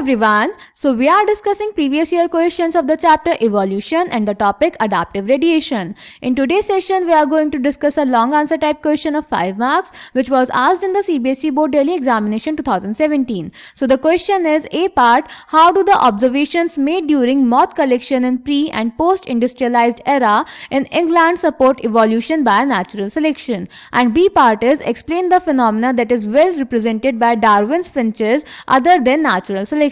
everyone. So we are discussing previous year questions of the chapter evolution and the topic adaptive radiation. In today's session we are going to discuss a long answer type question of 5 marks which was asked in the CBSE Board Delhi Examination 2017. So the question is A part, how do the observations made during moth collection in pre and post industrialized era in England support evolution by natural selection? And B part is explain the phenomena that is well represented by Darwin's finches other than natural selection.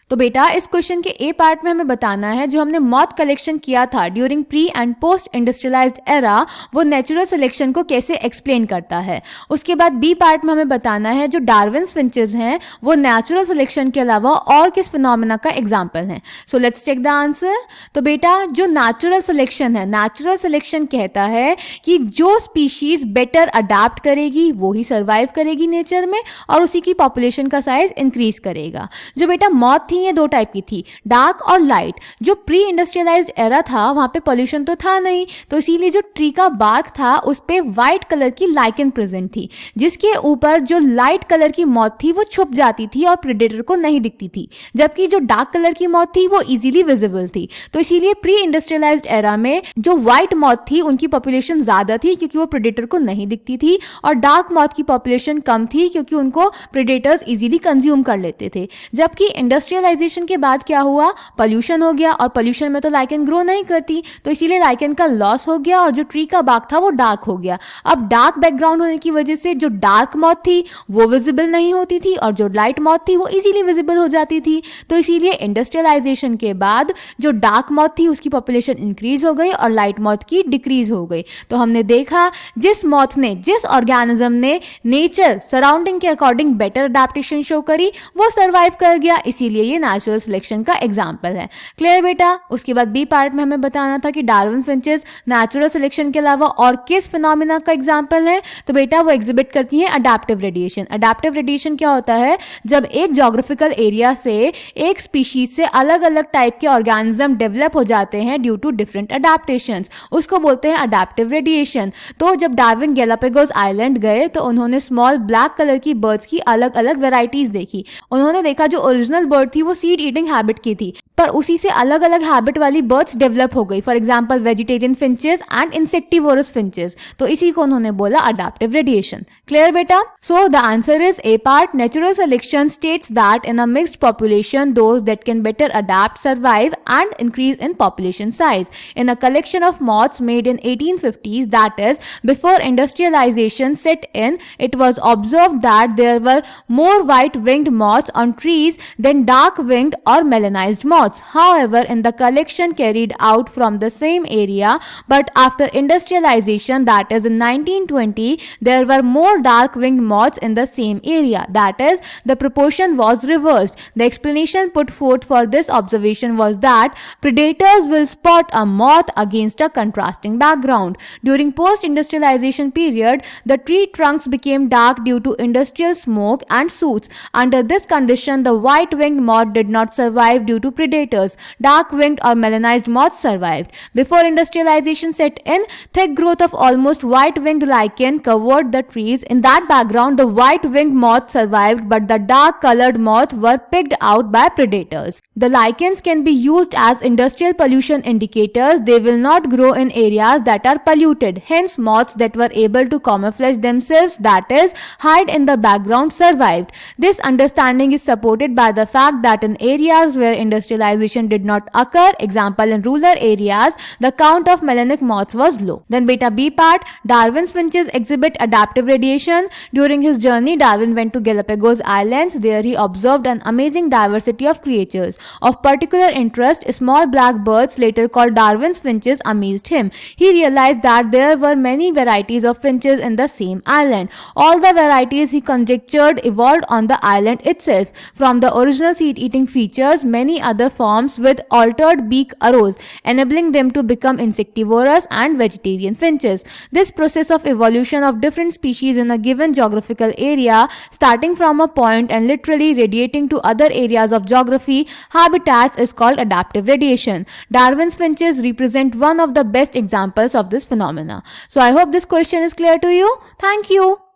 तो बेटा इस question के ए part में हमें बताना है जो हमने मॉथ कलेक्शन किया था during pre and post industrialised era वो नेचुरल सिलेक्शन को कैसे एक्सप्लेन करता है। उसके बाद बी पार्ट में हमें बताना है जो डार्विन्स फिंचेस हैं वो नेचुरल सिलेक्शन के अलावा और किस फिनोमेना का एग्जाम्पल है। So let's check the answer. तो बेटा जो नेचुरल सिलेक्शन है, नेचुरल सिलेक्शन कहता है कि जो स्पीशीज बेटर अडेप्ट करेगी वो ही सर्वाइव करेगी नेचर में और उसी की पॉपुलेशन का साइज इंक्रीज करेगा। जो बेटा मॉथ थी ये दो टाइप की थी, डार्क और लाइट। जो प्री इंडस्ट्रियलाइज्ड एरा था वहां पे पॉल्यूशन तो था नहीं, तो इसीलिए जो ट्री का बार्क था उस पे व्हाइट कलर की लाइकेन प्रेजेंट थी जिसके ऊपर जो लाइट कलर की मॉथ थी वो छुप जाती थी और प्रेडेटर को नहीं दिखती थी, जबकि जो डार्क कलर की मॉथ थी वो इजीली विजिबल थी। तो इसीलिए प्री इंडस्ट्रियलाइज्ड एरा में जो व्हाइट मॉथ थी उनकी पॉपुलेशन ज्यादा थी क्योंकि वो प्रेडेटर को नहीं दिखती थी, और डार्क मॉथ की पॉपुलेशन कम थी क्योंकि उनको प्रेडेटर्स इजीली कंज्यूम कर लेते थे। जबकि इंडस्ट्रियलाइजेशन के बाद क्या हुआ, पॉल्यूशन हो गया और पॉल्यूशन में तो लाइकेन ग्रो नहीं करती, तो इसीलिए लाइकेन का लॉस हो गया और जो ट्री का बाग था वो डार्क हो गया। अब डार्क बैकग्राउंड होने की वजह से जो डार्क मॉथ थी वो विजिबल नहीं होती थी और जो लाइट मॉथ थी वो इजीली विजिबल हो जाती थी। तो इसीलिए इंडस्ट्रियलाइजेशन के बाद जो डार्क मॉथ थी उसकी पॉपुलेशन इंक्रीज हो गई और लाइट मॉथ की डिक्रीज हो गई। तो हमने देखा जिस मॉथ ने, जिस ऑर्गेनिज्म ने नेचर सराउंडिंग के अकॉर्डिंग बेटर अडेप्टेशन शो करी वो सर्वाइव कर गया, इसीलिए ये नेचुरल सिलेक्शन का एग्जाम्पल है। क्लियर बेटा। उसके बाद बी पार्ट में हमें बताना था कि डार्विन फिंचेस नेचुरल सिलेक्शन के अलावा और किस फिनोमिना का एग्जाम्पल है। तो बेटा वो एग्जिबिट करती है अडेप्टिव रेडिएशन। अडेप्टिव रेडिएशन क्या होता है, जब एक ज्योग्राफिकल एरिया से एक स्पीशीज से अलग अलग टाइप के ऑर्गेनिज्म डेवलप हो जाते हैं ड्यू टू डिफरेंट अडेप्टेशंस, उसको बोलते हैं अडेप्टिव रेडिएशन। तो जब डार्विन गैलापागोस आइलैंड गए तो उन्होंने स्मॉल ब्लैक कलर की बर्ड्स की अलग अलग वेराइटीज देखी। उन्होंने देखा जो ओरिजिनल बर्ड थी वो सीड ईटिंग हैबिट की थी, पर उसी से अलग अलग हैबिट वाली बर्ड्स डेवलप हो गई, for example vegetarian finches and insectivorous finches. तो इसी को उन्होंने बोला अडेप्टिव रेडिएशन। क्लियर बेटा। So the answer is a part, natural selection states that in a mixed population those that can better adapt, survive and increase in population size. In a collection of moths made in 1850s, that is before industrialization set in, it was observed that there were more white-winged moths on trees than dark-winged or melanized moths. However, in the collection carried out from the same area, but after industrialization, that is in 1920, there were more dark-winged moths in the same area. That is, the proportion was reversed. The explanation put forth for this observation was that predators will spot a moth against a contrasting background. During post-industrialization period, the tree trunks became dark due to industrial smoke and soot. Under this condition, the white-winged moth did not survive due to predators. Dark-winged or melanized moths survived. Before industrialization set in, thick growth of almost white-winged lichen covered the trees. In that background, the white-winged moth survived, but the dark-colored moths were picked out by predators. The lichens can be used as industrial pollution indicators. They will not grow in areas that are polluted. Hence, moths that were able to camouflage themselves, that is, hide in the background, survived. This understanding is supported by the fact that in areas where industrialization did not occur, example in rural areas, the count of melanic moths was low. Then beta B part, Darwin's finches exhibit adaptive radiation. During his journey, Darwin went to Galapagos Islands. There he observed an amazing diversity of creatures. Of particular interest, small black birds, later called Darwin's finches, amazed him. He realized that there were many varieties of finches in the same island. All the varieties he conjectured evolved on the island itself. From the original seed-eating features, many other forms with altered beak arose, enabling them to become insectivorous and vegetarian finches. This process of evolution of different species in a given geographical area, starting from a point and literally radiating to other areas of geography, habitats, is called adaptive radiation. Darwin's finches represent one of the best examples of this phenomena. So I hope this question is clear to you. Thank you.